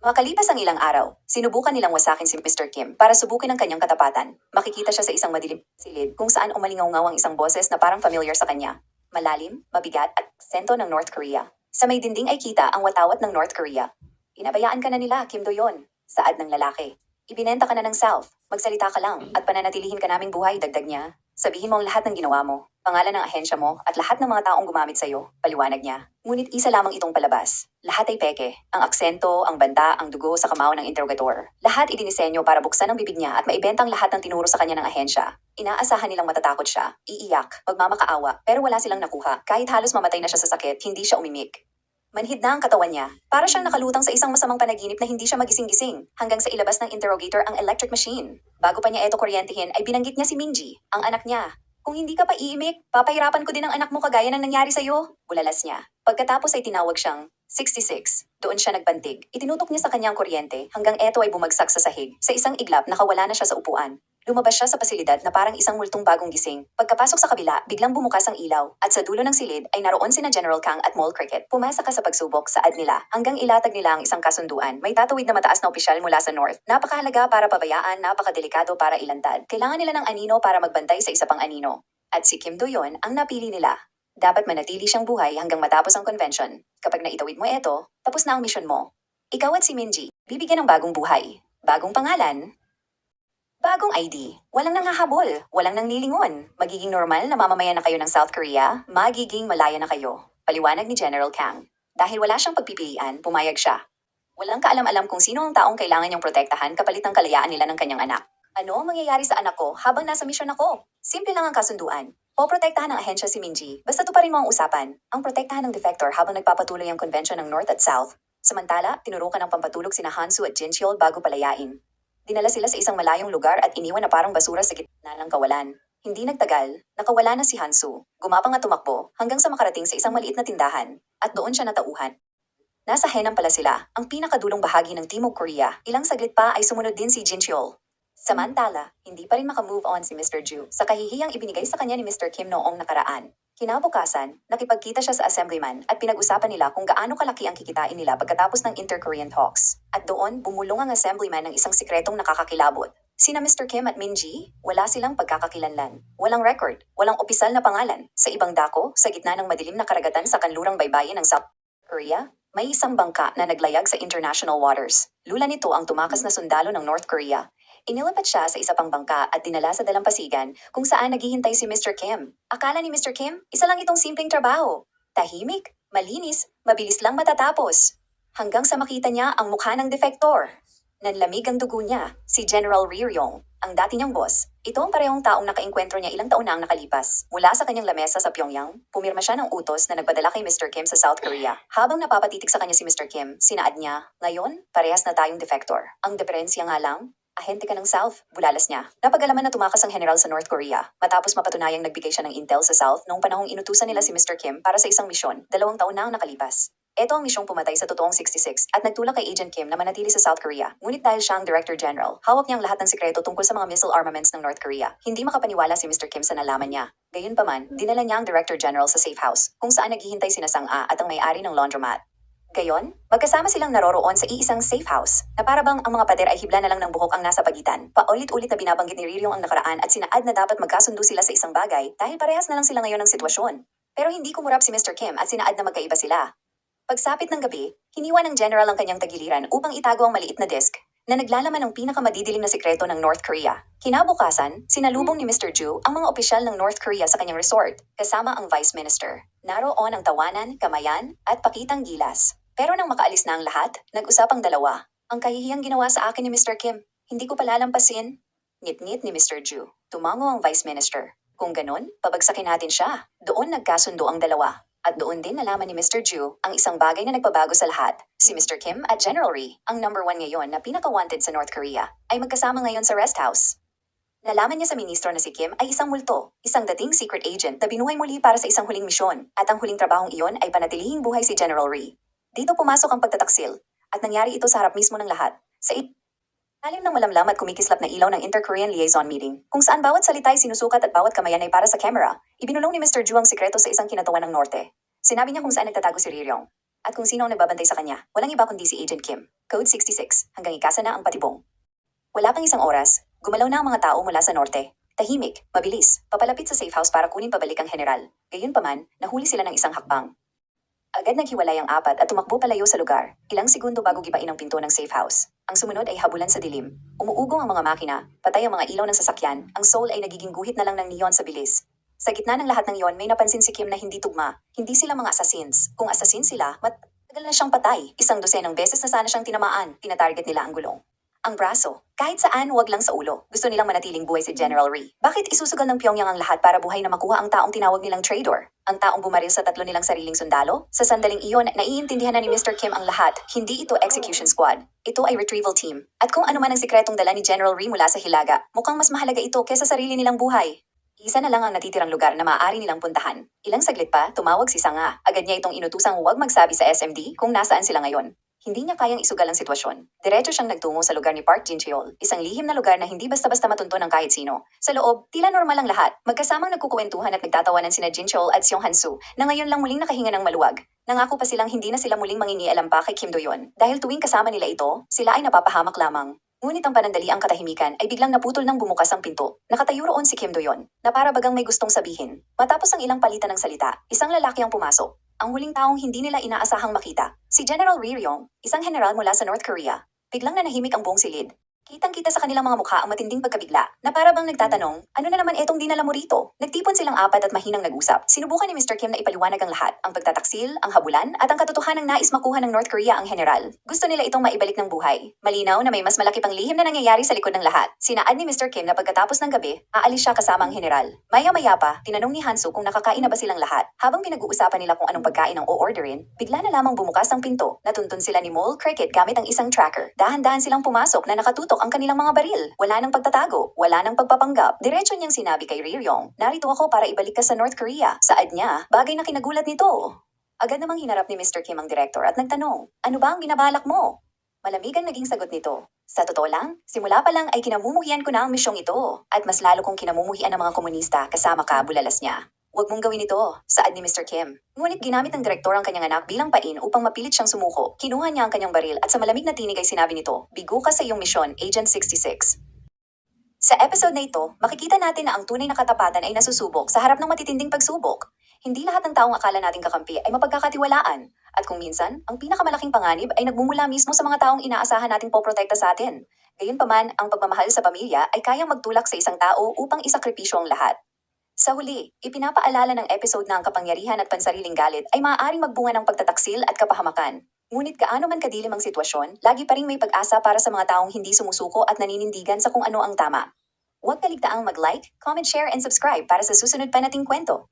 Makalipas ang ilang araw, sinubukan nilang wasakin si Mr. Kim para subukin ang kanyang katapatan. Makikita siya sa isang madilim na silid kung saan umalingaw-ngaw ang isang boses na parang familiar sa kanya. Malalim, mabigat at aksento ng North Korea. Sa may dingding ay kita ang watawat ng North Korea. Inabayaan ka na nila, Kim Do-yeon. Saad ng lalaki. Ibinenta ka na ng South. Magsalita ka lang at pananatilihin ka naming buhay, dagdag niya. Sabihin mo ang lahat ng ginawa mo, pangalan ng ahensya mo at lahat ng mga taong gumamit sa'yo, paliwanag niya. Ngunit isa lamang itong palabas. Lahat ay peke. Ang aksento, ang banta, ang dugo sa kamao ng interrogator. Lahat idinisenyo para buksan ang bibig niya at maibenta ang lahat ng tinuro sa kanya ng ahensya. Inaasahan nilang matatakot siya, iiyak, magmamakaawa, pero wala silang nakuha. Kahit halos mamatay na siya sa sakit, hindi siya umimik. Manhid na ang katawan niya. Para siyang nakalutang sa isang masamang panaginip na hindi siya magising-gising hanggang sa ilabas ng interrogator ang electric machine. Bago pa niya ito kuryentehin ay binanggit niya si Minji, ang anak niya. Kung hindi ka pa iimik, papahirapan ko din ang anak mo kagaya ng nangyari sa'yo. Bulalas niya. Pagkatapos ay tinawag siyang 66. Doon siya nagbantig. Itinutok niya sa kanyang kuryente hanggang eto ay bumagsak sa sahig. Sa isang iglap, nakawala na siya sa upuan. Lumabas siya sa pasilidad na parang isang multong bagong gising. Pagkapasok sa kabila, biglang bumukas ang ilaw at sa dulo ng silid ay naroon sina General Kang at Mole Cricket. Pumasa ka sa pagsubok saad nila hanggang ilatag nila ang isang kasunduan. May tatawid na mataas na opisyal mula sa North. Napakahalaga para pabayaan, napakadelikado para ilantad. Kailangan nila ng anino para magbantay sa isa pang anino. At si Kim Do-yeon ang napili nila. Dapat manatili siyang buhay hanggang matapos ang convention. Kapag naitawid mo ito, tapos na ang misyon mo. Ikaw at si Minji, bibigyan ng bagong buhay. Bagong pangalan, bagong ID. Walang nangahabol, walang nanglilingon. Magiging normal na mamamayan na kayo ng South Korea, magiging malaya na kayo. Paliwanag ni General Kang. Dahil wala siyang pagpipilian, pumayag siya. Walang kaalam-alam kung sino ang taong kailangan niyang protektahan kapalit ng kalayaan nila ng kanyang anak. Ano ang mangyayari sa anak ko habang nasa misyon ako? Simple lang ang kasunduan. O protektahan ng ahensya si Minji, basta tuparin mo ang usapan. Ang protektahan ng defector habang nagpapatuloy ang convention ng North at South. Samantala, tinurukan ng pampatulog sina Hansu at Jin Cheol bago palayain. Dinala sila sa isang malayong lugar at iniwan na parang basura sa gitna ng kawalan. Hindi nagtagal, nakawala na si Hansu. Gumapang at tumakbo hanggang sa makarating sa isang maliit na tindahan at doon siya natauhan. Nasa Henan pala sila, ang pinakadulong bahagi ng Timog Korea. Ilang saglit pa ay sumunod din si Jin Cheol. Samantala, hindi pa rin makamove on si Mr. Ju sa kahihiyang ibinigay sa kanya ni Mr. Kim noong nakaraan. Kinabukasan, nakipagkita siya sa assemblyman at pinag-usapan nila kung gaano kalaki ang kikitain nila pagkatapos ng inter-Korean talks. At doon, bumulong ang assemblyman ng isang sikretong nakakakilabot. Sina Mr. Kim at Minji, wala silang pagkakakilanlan. Walang record, walang opisyal na pangalan. Sa ibang dako, sa gitna ng madilim na karagatan sa kanlurang baybayin ng South Korea, may isang bangka na naglayag sa international waters. Lula nito ang tumakas na sundalo ng North Korea. Inilapat siya sa isa pang bangka at dinala sa dalampasigan kung saan naghihintay si Mr. Kim. Akala ni Mr. Kim, isa lang itong simpleng trabaho. Tahimik, malinis, mabilis lang matatapos. Hanggang sa makita niya ang mukha ng defector. Nanlamig ang dugo niya, si General Ri Ryong, ang dati niyang boss. Ito ang parehong taong nakaengkwentro niya ilang taon na ang nakalipas. Mula sa kanyang lamesa sa Pyongyang, pumirma siya ng utos na nagpadala kay Mr. Kim sa South Korea. Habang napapatitik sa kanya si Mr. Kim, sinaad niya, ngayon, parehas na tayong defector. Ang diferensya nga lang, ahente ka ng South, bulalas niya. Napagalaman na tumakas ang general sa North Korea matapos mapatunayang nagbigay siya ng intel sa South noong panahong inutusan nila si Mr. Kim para sa isang misyon. 2 taon na ang nakalipas. Ito ang misyong pumatay sa totoong 66 at nagtulak kay Agent Kim na manatili sa South Korea. Ngunit dahil siya ang Director General, hawak niya ang lahat ng sikreto tungkol sa mga missile armaments ng North Korea. Hindi makapaniwala si Mr. Kim sa nalaman niya. Gayunpaman, dinala niya ang Director General sa safe house, kung saan naghihintay sina Sang-a at ang may-ari ng laundromat. Gayon, magkasama silang naroroon sa iisang safe house, na parabang ang mga pader ay hibla na lang ng buhok ang nasa pagitan. Paulit-ulit na binabanggit ni Riryong ang nakaraan at sinaad na dapat magkasundo sila sa isang bagay dahil parehas na lang sila ngayon ng sitwasyon. Pero hindi kumurap si Mr. Kim at sinaad na magkaiba sila. Pagsapit ng gabi, hiniwa ng general ang kanyang tagiliran upang itago ang maliit na disk na naglalaman ng pinakamadidilim na sikreto ng North Korea. Kinabukasan, sinalubong ni Mr. Ju ang mga opisyal ng North Korea sa kanyang resort, kasama ang Vice Minister. Naroon ang tawanan, kamayan, at pakitang gilas. Pero nang makaalis na ang lahat, nag-usap ang dalawa. Ang kahihiyang ginawa sa akin ni Mr. Kim, hindi ko palalampasin. Ngit-ngit ni Mr. Ju. Tumango ang Vice Minister. Kung ganun, pabagsakin natin siya. Doon nagkasundo ang dalawa. At doon din nalaman ni Mr. Ju ang isang bagay na nagpabago sa lahat. Si Mr. Kim at General Ri, ang number 1 ngayon na pinaka-wanted sa North Korea, ay magkasama ngayon sa rest house. Nalaman niya sa ministro na si Kim ay isang multo, isang dating secret agent na binuhay muli para sa isang huling misyon, at ang huling trabahong iyon ay panatilihing buhay si General Ri. Dito pumasok ang pagtataksil, at nangyari ito sa harap mismo ng lahat. Sa ilalim ng malamlam at kumikislap na ilaw ng Inter-Korean Liaison Meeting, kung saan bawat salita ay sinusukat at bawat kamayan ay para sa camera, ibinulong ni Mr. Ju ang sikreto sa isang kinatawan ng Norte. Sinabi niya kung saan nagtatago si Riryong, at kung sino ang nagbabantay sa kanya, walang iba kundi si Agent Kim. Code 66, hanggang ikasa na ang patibong. Wala pang isang oras, gumalaw na ang mga tao mula sa norte. Tahimik, mabilis, papalapit sa safe house para kunin pabalik ang general. Gayunpaman, nahuli sila ng isang hakbang. Agad naghiwalay ang apat at tumakbo palayo sa lugar, ilang segundo bago gibain ang pinto ng safe house. Ang sumunod ay habulan sa dilim. Umuugong ang mga makina, patay ang mga ilaw ng sasakyan, ang soul ay nagiging guhit na lang ng neon sa bilis. Sa gitna ng lahat ng iyon, may napansin si Kim na hindi tugma. Hindi sila mga assassins. Kung assassin sila, matagal na siyang patay. Isang dosenang beses na sana siyang tinamaan. Tinatarget nila ang gulong. Ang braso. Kahit saan, wag lang sa ulo. Gusto nilang manatiling buhay si General Rhee. Bakit isusugal ng Pyongyang ang lahat para buhay na makuha ang taong tinawag nilang traitor? Ang taong bumaril sa tatlo nilang sariling sundalo? Sa sandaling iyon, naiintindihan na ni Mr. Kim ang lahat. Hindi ito execution squad. Ito ay retrieval team. At kung ano man ang sikretong dala ni General Rhee mula sa Hilaga, mukhang mas mahalaga ito kesa sarili nilang buhay. Isa na lang ang natitirang lugar na maaari nilang puntahan. Ilang saglit pa, tumawag si Sanga. Agad niya itong inutusang huwag magsabi sa SMD kung nasaan sila ngayon. Hindi niya kayang isugal ang sitwasyon. Diretso siyang nagtungo sa lugar ni Park Jin-cheol, isang lihim na lugar na hindi basta-basta matunto ng kahit sino. Sa loob, tila normal ang lahat. Magkasamang nagkukuwentuhan at nagtatawanan sina Jin-cheol at Seong Han-soo, na ngayon lang muling nakahinga ng maluwag. Nangako pa silang hindi na sila muling mangingialam pa kay Kim Do-yeon. Dahil tuwing kasama nila ito, sila ay napapahamak lamang. Ngunit ang panandaliang katahimikan ay biglang naputol ng bumukas ang pinto. Nakatayo roon si Kim Do-yeon, na para bagang may gustong sabihin. Matapos ang ilang palitan ng salita, isang lalaki ang pumasok. Ang huling taong hindi nila inaasahang makita, si General Rhee Ryong, isang general mula sa North Korea. Biglang nanahimik ang buong silid. Kitang-kita sa kanilang mga mukha ang matinding pagkabigla, na para bang nagtatanong, ano na naman etong dinala mo rito? Nagtipon silang apat at mahinang nag-usap. Sinubukan ni Mr. Kim na ipaliwanag ang lahat, ang pagtataksil, ang habulan, at ang katotohanang nais makuha ng North Korea ang general. Gusto nila itong maibalik ng buhay. Malinaw na may mas malaki pang lihim na nangyayari sa likod ng lahat. Sinaad ni Mr. Kim na pagkatapos ng gabi, aalis siya kasama ang general. Maya-maya pa, tinanong ni Hansu kung nakakain na ba silang lahat. Habang pinag-uusapan nila kung anong pagkain ang o-orderin, bigla na lamang bumukas ang pinto. Natuntun sila ni Mole Cricket gamit ang isang tracker. Dahan-dahan silang pumasok na nakatutok ang kanilang mga baril. Wala nang pagtatago, wala nang pagpapanggap. Diretso niyang sinabi kay Rhee Ryong, narito ako para ibalik ka sa North Korea. Saad niya, bagay na kinagulat nito. Agad namang hinarap ni Mr. Kim ang director at nagtanong, ano ba ang binabalak mo? Malamig ang naging sagot nito. Sa totoo lang, simula pa lang ay kinamumuhian ko na ang misyong ito. At mas lalo kong kinamumuhian ng mga komunista kasama ka, bulalas niya. Huwag mong gawin ito, saad ni Mr. Kim. Ngunit ginamit ng direktor ang kanyang anak bilang pain upang mapilit siyang sumuko. Kinuha niya ang kanyang baril at sa malamig na tinig ay sinabi nito, bigo ka sa iyong misyon, Agent 66. Sa episode na ito, makikita natin na ang tunay na katapatan ay nasusubok sa harap ng matitinding pagsubok. Hindi lahat ng taong akala nating kakampi ay mapagkakatiwalaan. At kung minsan, ang pinakamalaking panganib ay nagmumula mismo sa mga taong inaasahan nating poprotekta sa atin. Gayunpaman, ang pagmamahal sa pamilya ay kayang magtulak sa isang tao upang isakripisyo ang lahat. Sa huli, ipinapaalala ng episode na ang kapangyarihan at pansariling galit ay maaaring magbunga ng pagtataksil at kapahamakan. Ngunit gaano man kadilim ang sitwasyon, lagi pa ring may pag-asa para sa mga taong hindi sumusuko at naninindigan sa kung ano ang tama. Huwag kaligtaang mag-like, comment, share, and subscribe para sa susunod pa nating kwento.